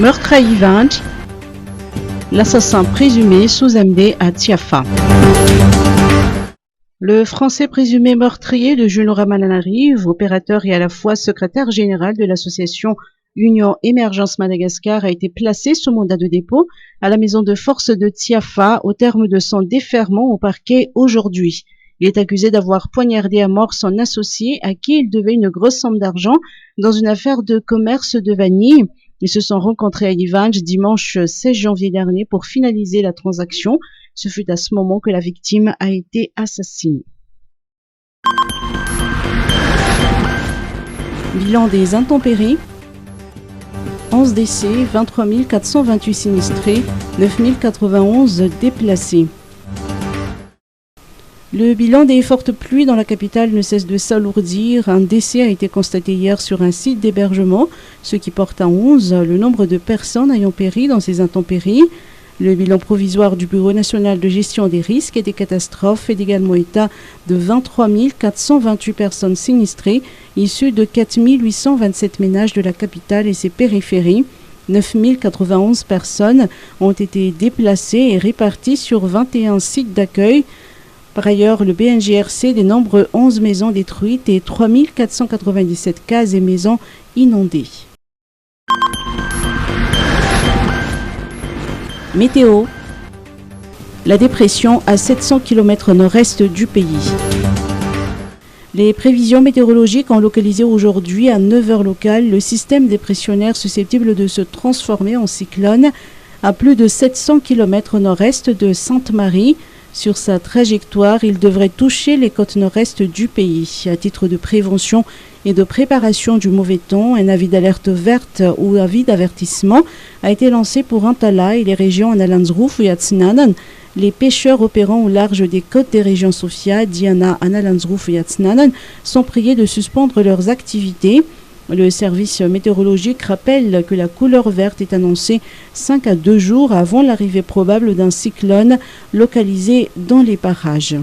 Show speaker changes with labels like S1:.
S1: Meurtre à Ivanj, l'assassin présumé sous MD à Tiafa. Le Français présumé meurtrier de Jules Ramadan-Rive, opérateur et à la fois secrétaire général de l'association Union Émergence Madagascar, a été placé sous mandat de dépôt à la maison de force de Tiafa au terme de son déferment au parquet aujourd'hui. Il est accusé d'avoir poignardé à mort son associé à qui il devait une grosse somme d'argent dans une affaire de commerce de vanille. Ils se sont rencontrés à Ivanj dimanche 16 janvier dernier pour finaliser la transaction. Ce fut à ce moment que la victime a été assassinée. Bilan des intempéries: 11 décès, 23 428 sinistrés, 9 091 déplacés. Le bilan des fortes pluies dans la capitale ne cesse de s'alourdir. Un décès a été constaté hier sur un site d'hébergement, ce qui porte à 11 le nombre de personnes ayant péri dans ces intempéries. Le bilan provisoire du Bureau national de gestion des risques et des catastrophes fait également état de 23 428 personnes sinistrées, issues de 4 827 ménages de la capitale et ses périphéries. 9 091 personnes ont été déplacées et réparties sur 21 sites d'accueil. Par ailleurs, le BNGRC dénombre 11 maisons détruites et 3 497 cases et maisons inondées. Météo. La dépression à 700 km nord-est du pays. Les prévisions météorologiques ont localisé aujourd'hui à 9h locales le système dépressionnaire susceptible de se transformer en cyclone à plus de 700 km nord-est de Sainte-Marie. Sur sa trajectoire, il devrait toucher les côtes nord-est du pays. À titre de prévention et de préparation du mauvais temps, un avis d'alerte verte ou avis d'avertissement a été lancé pour Antala et les régions Analanzrouf et Yatsnanan. Les pêcheurs opérant au large des côtes des régions Sofia, Diana, Analanzrouf et Yatsnanan sont priés de suspendre leurs activités. Le service météorologique rappelle que la couleur verte est annoncée 5 à 2 jours avant l'arrivée probable d'un cyclone localisé dans les parages.